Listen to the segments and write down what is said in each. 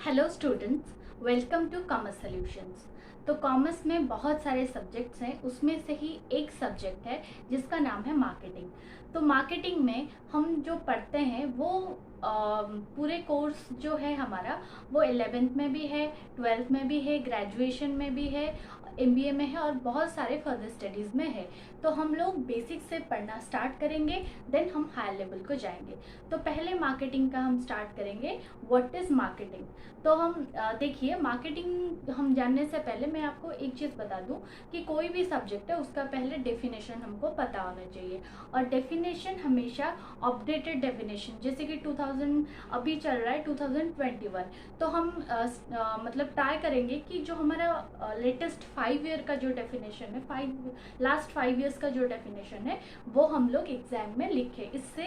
Hello students, welcome to Commerce Solutions. तो commerce में बहुत सारे सब्जेक्ट्स हैं, उसमें से ही एक सब्जेक्ट है जिसका नाम है मार्केटिंग। तो मार्केटिंग में हम जो पढ़ते हैं वो पूरे कोर्स जो है हमारा वो 11th में भी है, 12th में भी है, ग्रेजुएशन में भी है, MBA में है और बहुत सारे फर्दर स्टडीज़ में है। तो हम लोग बेसिक से पढ़ना स्टार्ट करेंगे, देन हम हायर लेवल को जाएंगे। तो पहले मार्केटिंग का हम स्टार्ट करेंगे। What is marketing? तो हम देखिए, मार्केटिंग हम जानने से पहले मैं आपको एक चीज़ बता दूं कि कोई भी सब्जेक्ट है उसका पहले डेफिनेशन हमको पता होना चाहिए। और डेफिनेशन हमेशा अपडेटेड डेफिनेशन, जैसे कि 2000 अभी चल रहा है 2021, तो हम मतलब ट्राई करेंगे कि जो हमारा लेटेस्ट 5 ईयर का जो डेफिनेशन है, लास्ट 5 ईयर्स का जो डेफिनेशन है वो हम लोग एग्जाम में लिखें। इससे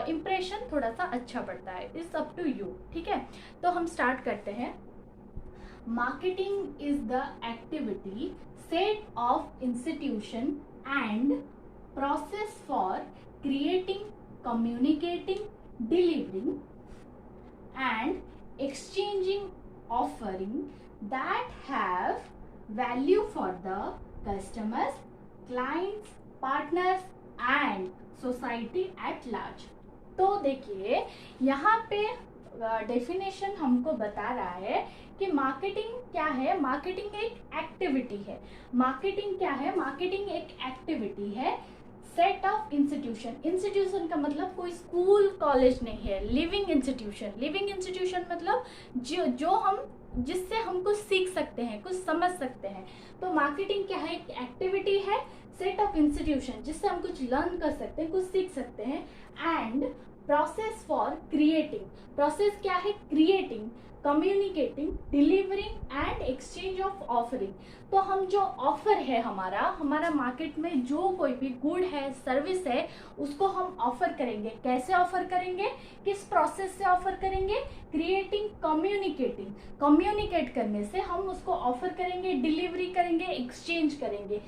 इम्प्रेशन थोड़ा सा अच्छा पड़ता है। इट्स अप टू यू, ठीक है। तो हम स्टार्ट करते हैं। Marketing is the activity set of institution and process for creating, communicating, delivering and exchanging offering that have value for the customers, clients, partners and society at large। तो देखिए, यहाँ पे डेफिनेशन हमको बता रहा है कि मार्केटिंग क्या है। मार्केटिंग एक एक्टिविटी है। मार्केटिंग क्या है? मार्केटिंग एक एक्टिविटी है सेट ऑफ इंस्टीट्यूशन। इंस्टीट्यूशन का मतलब कोई स्कूल कॉलेज नहीं है, लिविंग इंस्टीट्यूशन। लिविंग इंस्टीट्यूशन मतलब जो हम जिससे हम कुछ सीख सकते हैं, कुछ समझ सकते हैं। तो मार्केटिंग क्या है? एक एक्टिविटी है सेट ऑफ इंस्टीट्यूशन जिससे हम कुछ लर्न कर सकते हैं, कुछ सीख सकते हैं। And process for creating. Process क्या है? Creating, communicating, delivering and exchange of offering. तो हम जो ऑफर है हमारा मार्केट में जो कोई भी गुड है, सर्विस है, उसको हम ऑफर करेंगे। कैसे ऑफर करेंगे? किस प्रोसेस से ऑफर करेंगे? Creating, communicating. कम्युनिकेट करने से हम उसको ऑफर करेंगे, डिलीवरी करेंगे, एक्सचेंज करेंगे।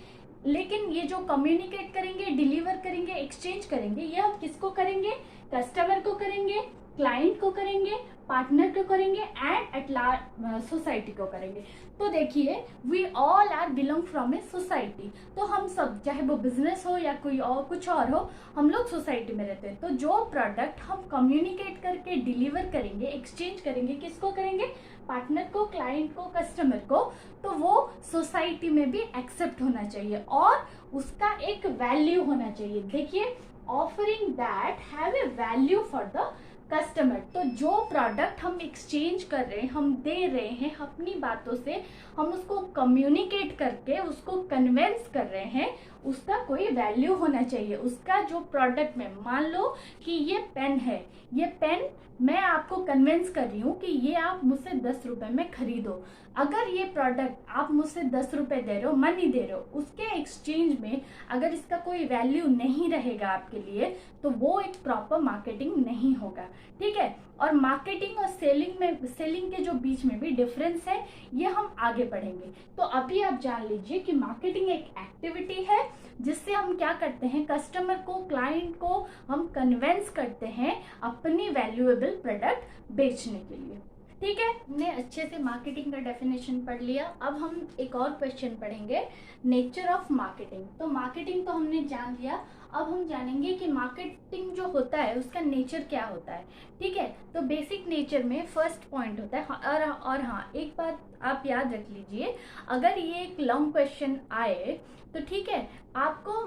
लेकिन ये जो कम्युनिकेट करेंगे, डिलीवर करेंगे, एक्सचेंज करेंगे, ये हम किसको करेंगे? कस्टमर को करेंगे, क्लाइंट को करेंगे, पार्टनर को करेंगे एंड एट लार्ज सोसाइटी को करेंगे। तो देखिए, we all are belong from a society. तो हम सब, चाहे वो बिजनेस हो या कोई और कुछ और हो, हम लोग सोसाइटी में रहते हैं। तो जो प्रोडक्ट हम कम्युनिकेट करके डिलीवर करेंगे, एक्सचेंज करेंगे, किसको करेंगे? पार्टनर को, क्लाइंट को, कस्टमर को। तो वो सोसाइटी में भी एक्सेप्ट होना चाहिए और उसका एक वैल्यू होना चाहिए। देखिए, offering that have a value for the customer. तो जो प्रोडक्ट हम एक्सचेंज कर रहे हैं, हम दे रहे हैं, अपनी बातों से हम उसको कम्युनिकेट करके उसको कन्विंस कर रहे हैं, उसका कोई वैल्यू होना चाहिए। उसका जो प्रोडक्ट में, मान लो कि ये पेन है, ये पेन मैं आपको कन्विंस कर रही हूँ कि ये आप मुझसे 10 रुपए में खरीदो। अगर ये प्रोडक्ट आप मुझसे 10 रुपए दे रहे हो, मनी दे रहे हो, उसके एक्सचेंज में अगर इसका कोई वैल्यू नहीं रहेगा आपके लिए, तो वो एक प्रॉपर मार्केटिंग नहीं होगा, ठीक है। और मार्केटिंग और सेलिंग के जो बीच में भी डिफरेंस है, ये हम आगे पढ़ेंगे। तो अभी आप जान लीजिए कि मार्केटिंग एक एक्टिविटी है जिससे हम क्या करते हैं? कस्टमर को, क्लाइंट को हम कन्विंस करते हैं अपनी वैल्यूएबल प्रोडक्ट बेचने के लिए, ठीक है। हमने अच्छे से मार्केटिंग का डेफिनेशन पढ़ लिया। अब हम एक और क्वेश्चन पढ़ेंगे, नेचर ऑफ मार्केटिंग। तो मार्केटिंग तो हमने जान लिया, अब हम जानेंगे कि मार्केटिंग जो होता है उसका नेचर क्या होता है, ठीक है। तो बेसिक नेचर में फर्स्ट पॉइंट होता है। और हाँ, एक बात आप याद रख लीजिए, अगर ये एक लॉन्ग क्वेश्चन आए तो ठीक है, आपको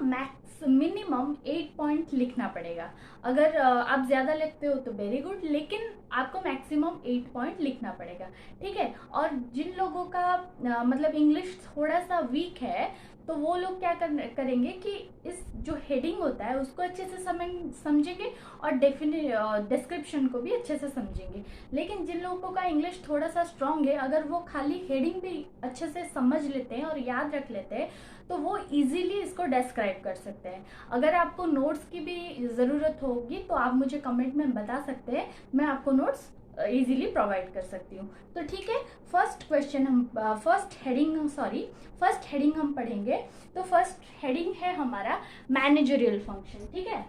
मिनिमम 8 पॉइंट लिखना पड़ेगा। अगर आप ज्यादा लिखते हो तो वेरी गुड, लेकिन आपको मैक्सिमम 8 पॉइंट लिखना पड़ेगा, ठीक है। और जिन लोगों का मतलब इंग्लिश थोड़ा सा वीक है, तो वो लोग क्या करेंगे कि इस जो हेडिंग होता है उसको अच्छे से समझेंगे और डिस्क्रिप्शन को भी अच्छे से समझेंगे। लेकिन जिन लोगों का इंग्लिश थोड़ा सा स्ट्रांग है, अगर वो खाली हेडिंग भी अच्छे से समझ लेते हैं और याद रख लेते हैं, तो वो इजीली इसको डिस्क्राइब कर सकते हैं। अगर आपको नोट्स की भी ज़रूरत होगी तो आप मुझे कमेंट में बता सकते हैं, मैं आपको नोट्स इजीली प्रोवाइड कर सकती हूँ। तो ठीक है, फर्स्ट हेडिंग हम पढ़ेंगे। तो फर्स्ट हेडिंग है हमारा मैनेजरियल फंक्शन, ठीक है।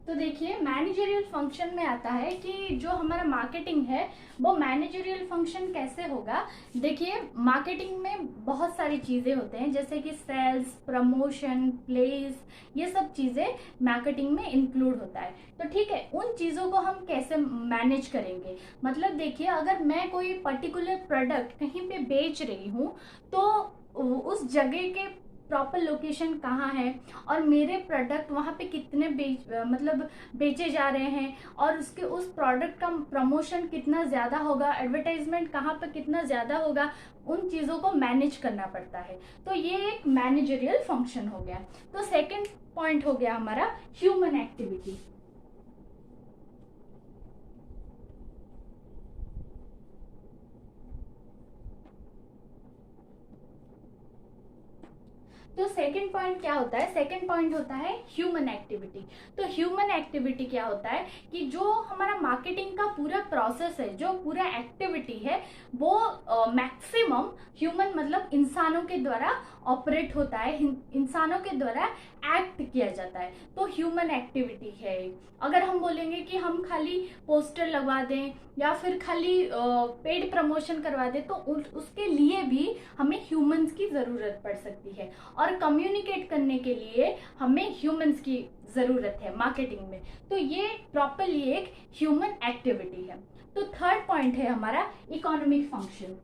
तो देखिए मैनेजरियल फंक्शन में आता है कि जो हमारा मार्केटिंग है वो मैनेजरियल फंक्शन कैसे होगा। देखिए मार्केटिंग में बहुत सारी चीज़ें होते हैं जैसे कि सेल्स, प्रमोशन, प्लेस, ये सब चीज़ें मार्केटिंग में इंक्लूड होता है। तो ठीक है, उन चीज़ों को हम कैसे मैनेज करेंगे। मतलब देखिए अगर मैं कोई पर्टिकुलर प्रोडक्ट कहीं पे बेच रही हूँ तो उस जगह के प्रॉपर लोकेशन कहाँ है और मेरे प्रोडक्ट वहाँ पे कितने मतलब बेचे जा रहे हैं और उसके उस प्रोडक्ट का प्रमोशन कितना ज़्यादा होगा, एडवर्टाइजमेंट कहाँ पे कितना ज़्यादा होगा, उन चीज़ों को मैनेज करना पड़ता है। तो ये एक मैनेजरियल फंक्शन हो गया। तो सेकंड पॉइंट हो गया हमारा ह्यूमन एक्टिविटी। तो सेकंड पॉइंट क्या होता है, सेकंड पॉइंट होता है ह्यूमन एक्टिविटी। तो ह्यूमन एक्टिविटी क्या होता है कि जो हमारा मार्केटिंग का पूरा प्रोसेस है, जो पूरा एक्टिविटी है वो मैक्सिमम ह्यूमन मतलब इंसानों के द्वारा ऑपरेट होता है, इंसानों के द्वारा एक्ट किया जाता है। तो ह्यूमन एक्टिविटी है। अगर हम बोलेंगे कि हम खाली पोस्टर लगवा दें या फिर खाली पेड प्रमोशन करवा दें तो उसके लिए भी हमें ह्यूमंस की ज़रूरत पड़ सकती है और कम्युनिकेट करने के लिए हमें ह्यूमंस की ज़रूरत है मार्केटिंग में। तो ये प्रॉपरली एक ह्यूमन एक्टिविटी है। तो थर्ड पॉइंट है हमारा इकोनॉमिक फंक्शन।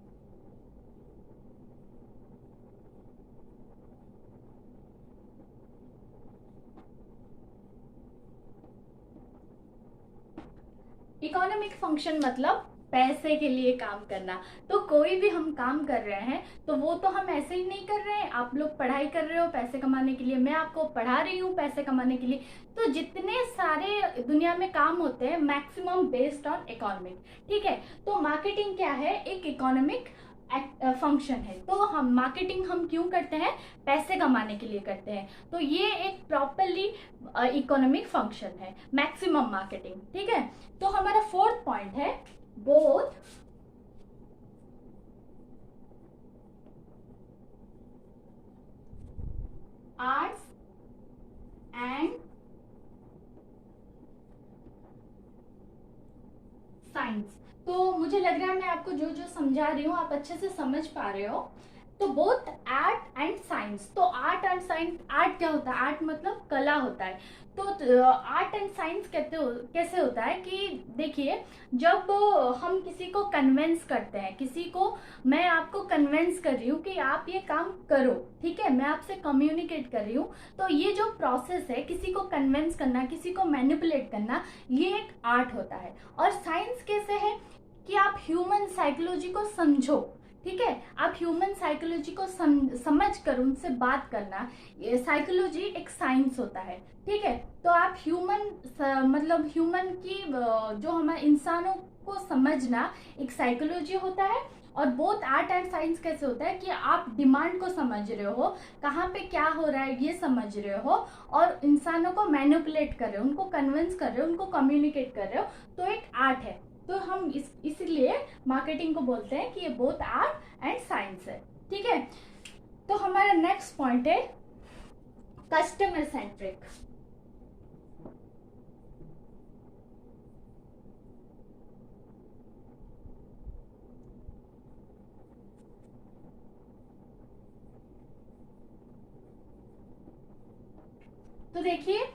इकोनॉमिक फंक्शन मतलब पैसे के लिए काम करना। तो कोई भी हम काम कर रहे हैं तो वो तो हम ऐसे ही नहीं कर रहे हैं। आप लोग पढ़ाई कर रहे हो पैसे कमाने के लिए, मैं आपको पढ़ा रही हूँ पैसे कमाने के लिए। तो जितने सारे दुनिया में काम होते हैं मैक्सिमम बेस्ड ऑन इकोनॉमिक। ठीक है, तो मार्केटिंग क्या है, एक इकोनॉमिक फंक्शन है। तो हम मार्केटिंग हम क्यों करते हैं, पैसे कमाने के लिए करते हैं। तो ये एक प्रॉपरली इकोनॉमिक फंक्शन है, मैक्सिमम मार्केटिंग। ठीक है, तो हमारा फोर्थ पॉइंट है बोथ आर्ट्स एंड साइंस। तो मुझे लग रहा है मैं आपको जो जो समझा रही हूँ आप अच्छे से समझ पा रहे हो। तो बोथ आर्ट एंड साइंस। तो आर्ट एंड साइंस, आर्ट क्या होता है, आर्ट मतलब कला होता है। तो आर्ट एंड साइंस कैसे होता है कि देखिए जब हम किसी को कन्वेंस करते हैं, किसी को, मैं आपको कन्वेंस कर रही हूँ कि आप ये काम करो, ठीक है, मैं आपसे कम्युनिकेट कर रही हूँ। तो ये जो प्रोसेस है किसी को कन्वेंस करना, किसी को मैनिपुलेट करना, ये एक आर्ट होता है। और साइंस कैसे है कि आप ह्यूमन साइकोलॉजी को समझो। ठीक है, आप ह्यूमन साइकोलॉजी को समझ कर उनसे बात करना, ये साइकोलॉजी एक साइंस होता है। ठीक है, तो आप ह्यूमन मतलब ह्यूमन की जो हमारे इंसानों को समझना एक साइकोलॉजी होता है। और बोथ आर्ट एंड साइंस कैसे होता है कि आप डिमांड को समझ रहे हो, कहाँ पे क्या हो रहा है ये समझ रहे हो और इंसानों को मैनिपुलेट कर रहे हो, उनको कन्विंस कर रहे हो, उनको कम्युनिकेट कर रहे हो। तो एक आर्ट है। तो हम इसीलिए मार्केटिंग को बोलते हैं कि ये बोथ आर्ट एंड साइंस है। ठीक है, तो हमारा नेक्स्ट पॉइंट है कस्टमर सेंट्रिक। तो देखिए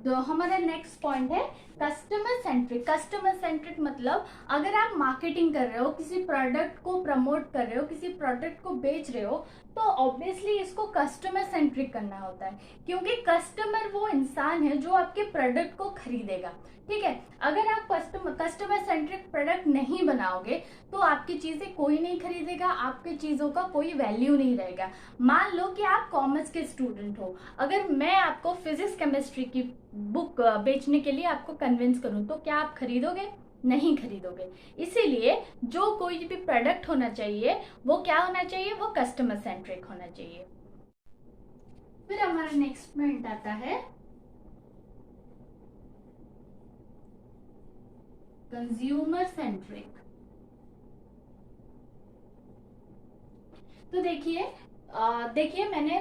हमारा नेक्स्ट पॉइंट है कस्टमर सेंट्रिक। कस्टमर सेंट्रिक मतलब अगर आप मार्केटिंग कर रहे हो, किसी प्रोडक्ट को प्रमोट कर रहे हो, किसी प्रोडक्ट को बेच रहे हो, तो ऑब्वियसली इसको कस्टमर सेंट्रिक करना होता है। क्योंकि कस्टमर वो इंसान है जो आपके प्रोडक्ट को खरीदेगा। ठीक है, अगर आप कस्टमर सेंट्रिक प्रोडक्ट नहीं बनाओगे तो आपकी चीजें कोई नहीं खरीदेगा, आपकी चीजों का कोई वैल्यू नहीं रहेगा। मान लो कि आप कॉमर्स के स्टूडेंट हो, अगर मैं आपको फिजिक्स केमिस्ट्री की बुक बेचने के लिए आपको कन्विंस करूं तो क्या आप खरीदोगे, नहीं खरीदोगे। इसीलिए जो कोई भी प्रोडक्ट होना चाहिए वो क्या होना चाहिए, वो कस्टमर सेंट्रिक होना चाहिए। फिर हमारा नेक्स्ट पॉइंट आता है कंज्यूमर सेंट्रिक। तो देखिए मैंने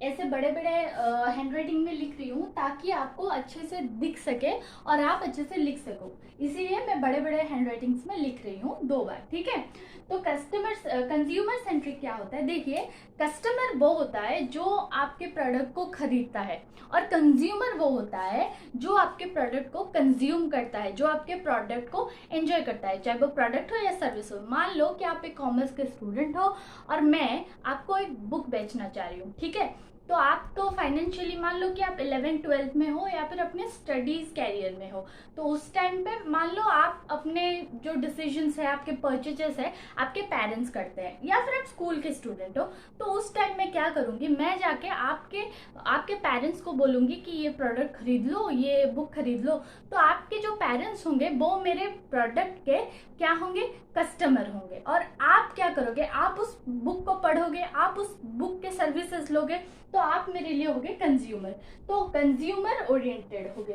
ऐसे बड़े बड़े हैंडराइटिंग में लिख रही हूँ ताकि आपको अच्छे से दिख सके और आप अच्छे से लिख सको, इसीलिए मैं बड़े बड़े हैंडराइटिंग्स में लिख रही हूँ 2 बार, ठीक है। तो कंज्यूमर सेंट्रिक क्या होता है, देखिए कस्टमर वो होता है जो आपके प्रोडक्ट को खरीदता है, और कंज्यूमर वो होता है जो आपके प्रोडक्ट को कंज्यूम करता है, जो आपके प्रोडक्ट को एंजॉय करता है, चाहे वो प्रोडक्ट हो या सर्विस हो। मान लो कि आप एक कॉमर्स के स्टूडेंट हो और मैं आपको एक बुक बेचना चाह रही हूँ, ठीक है। तो आप तो फाइनेंशियली मान लो कि आप 11th-12th में हो या फिर अपने स्टडीज कैरियर में हो, तो उस टाइम पे मान लो आप अपने जो डिसीजंस है, आपके परचेजेस है, आपके पेरेंट्स करते हैं, या फिर आप स्कूल के स्टूडेंट हो, तो उस टाइम मैं क्या करूंगी, मैं जाके आपके पेरेंट्स को बोलूंगी कि ये प्रोडक्ट खरीद लो, ये बुक खरीद लो। तो आपके जो पेरेंट्स होंगे वो मेरे प्रोडक्ट के क्या होंगे, कस्टमर होंगे, और आप क्या करोगे, आप उस बुक को पढ़ोगे, आप उस बुक के सर्विसेज लोगे, तो आप मेरे लिए होगे कंज्यूमर, तो कंज्यूमर ओरिएंटेड होगे।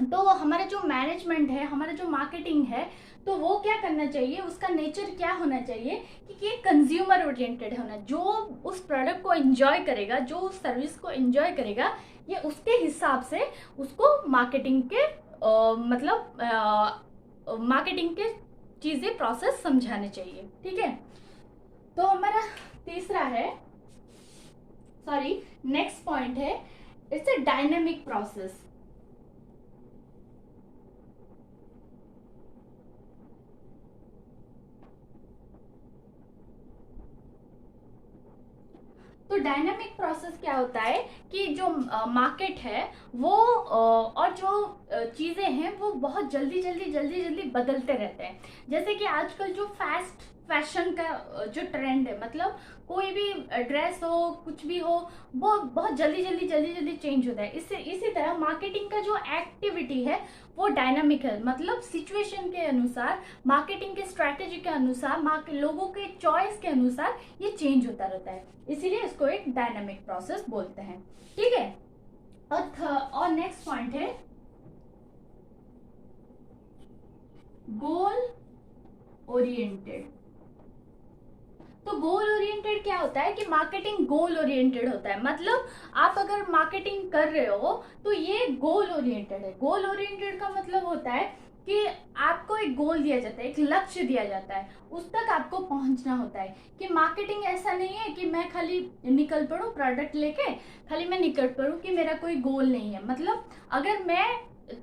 तो हमारा जो मैनेजमेंट है, हमारा जो मार्केटिंग है, तो वो क्या करना चाहिए, उसका नेचर क्या होना चाहिए कि ये कंज्यूमर ओरिएंटेड होना, जो उस प्रोडक्ट को एंजॉय करेगा, जो उस सर्विस को एंजॉय करेगा, ये उसके हिसाब से उसको मार्केटिंग के मार्केटिंग के चीजें प्रोसेस समझाने चाहिए, ठीक है। तो हमारा तीसरा है, सॉरी नेक्स्ट पॉइंट है, इट्स अ डायनेमिक प्रोसेस। तो डायनामिक प्रोसेस क्या होता है कि जो मार्केट है वो और जो चीज़ें हैं वो बहुत जल्दी जल्दी जल्दी जल्दी बदलते रहते हैं। जैसे कि आजकल जो फास्ट फैशन का जो ट्रेंड है, मतलब कोई भी ड्रेस हो, कुछ भी हो, वो बहुत जल्दी जल्दी जल्दी जल्दी चेंज होता है। इससे इसी तरह मार्केटिंग का जो एक्टिविटी है वो डायनामिक है, मतलब सिचुएशन के अनुसार, मार्केटिंग के स्ट्रैटेजी के अनुसार, लोगों के चॉइस के अनुसार ये चेंज होता रहता है, इसीलिए इसको एक डायनामिक प्रोसेस बोलते हैं, ठीक है। और नेक्स्ट पॉइंट है गोल ओरिएंटेड। तो गोल ओरिएंटेड क्या होता है कि मार्केटिंग गोल ओरिएंटेड होता है, मतलब आप अगर मार्केटिंग कर रहे हो तो ये गोल ओरिएंटेड है। गोल ओरिएंटेड का मतलब होता है कि आपको एक गोल दिया जाता है, एक लक्ष्य दिया जाता है, उस तक आपको पहुंचना होता है। कि मार्केटिंग ऐसा नहीं है कि मैं खाली निकल पड़ूं प्रोडक्ट लेके, खाली मैं निकल पड़ूं कि मेरा कोई गोल नहीं है। मतलब अगर मैं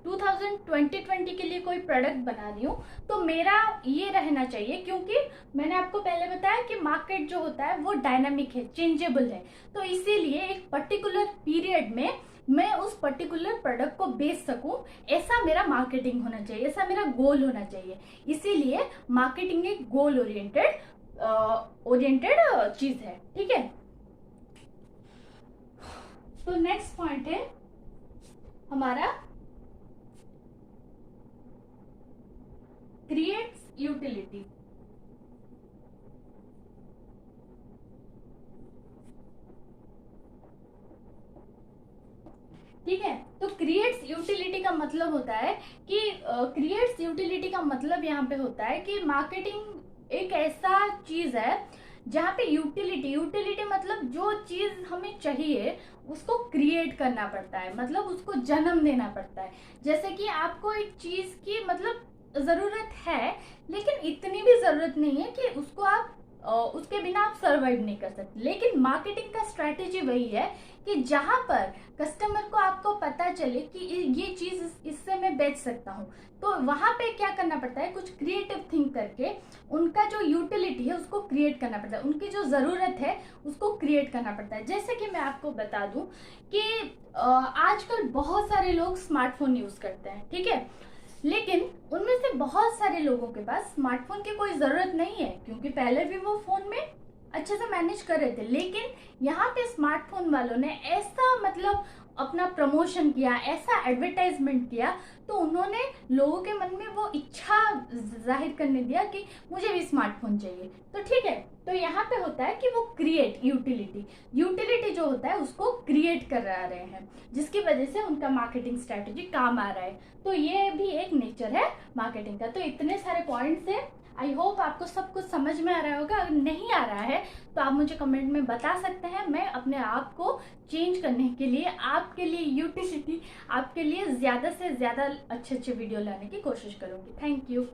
2020 के लिए कोई प्रोडक्ट बना रही हूँ तो मेरा ये रहना चाहिए, क्योंकि मैंने आपको पहले बताया कि मार्केट जो होता है वो डायनामिक है, चेंजेबल है, तो इसीलिए एक पर्टिकुलर पीरियड में मैं उस पर्टिकुलर प्रोडक्ट को बेच सकूं, ऐसा मेरा मार्केटिंग होना चाहिए, ऐसा मेरा गोल होना चाहिए। इसीलिए मार्केटिंग एक गोल ओरिएंटेड चीज है, ठीक है। तो नेक्स्ट पॉइंट है हमारा क्रिएट्स यूटिलिटी। ठीक है, तो क्रिएट्स यूटिलिटी का मतलब होता है कि क्रिएट्स यूटिलिटी का मतलब यहाँ पे होता है कि मार्केटिंग एक ऐसा चीज है जहाँ पे यूटिलिटी मतलब जो चीज हमें चाहिए उसको क्रिएट करना पड़ता है, मतलब उसको जन्म देना पड़ता है। जैसे कि आपको एक चीज की मतलब जरूरत है, लेकिन इतनी भी जरूरत नहीं है कि उसको आप उसके बिना आप सर्वाइव नहीं कर सकते। लेकिन मार्केटिंग का स्ट्रैटेजी वही है कि जहां पर कस्टमर को आपको पता चले कि ये चीज इससे मैं बेच सकता हूँ, तो वहां पे क्या करना पड़ता है, कुछ क्रिएटिव थिंक करके उनका जो यूटिलिटी है उसको क्रिएट करना पड़ता है, उनकी जो जरूरत है उसको क्रिएट करना पड़ता है। जैसे कि मैं आपको बता दूं कि आजकल बहुत सारे लोग स्मार्टफोन यूज करते हैं, ठीक है, लेकिन उनमें से बहुत सारे लोगों के पास स्मार्टफोन की कोई जरूरत नहीं है, क्योंकि पहले भी वो फोन में अच्छे से मैनेज कर रहे थे। लेकिन यहाँ पे स्मार्टफोन वालों ने ऐसा मतलब अपना प्रमोशन किया, ऐसा एडवर्टाइजमेंट किया, तो उन्होंने लोगों के मन में वो इच्छा जाहिर करने दिया कि मुझे भी स्मार्टफोन चाहिए। तो ठीक है, तो यहाँ पे होता है कि वो क्रिएट यूटिलिटी जो होता है उसको क्रिएट कर रहे हैं, जिसकी वजह से उनका मार्केटिंग स्ट्रेटेजी काम आ रहा है। तो ये भी एक नेचर है मार्केटिंग का। तो इतने सारे पॉइंट्स है, आई होप आपको सब कुछ समझ में आ रहा होगा। अगर नहीं आ रहा है तो आप मुझे कमेंट में बता सकते हैं। मैं अपने आप को चेंज करने के लिए, आपके लिए यूटिलिटी, आपके लिए ज़्यादा से ज़्यादा अच्छे अच्छे वीडियो लाने की कोशिश करूँगी। Thank you.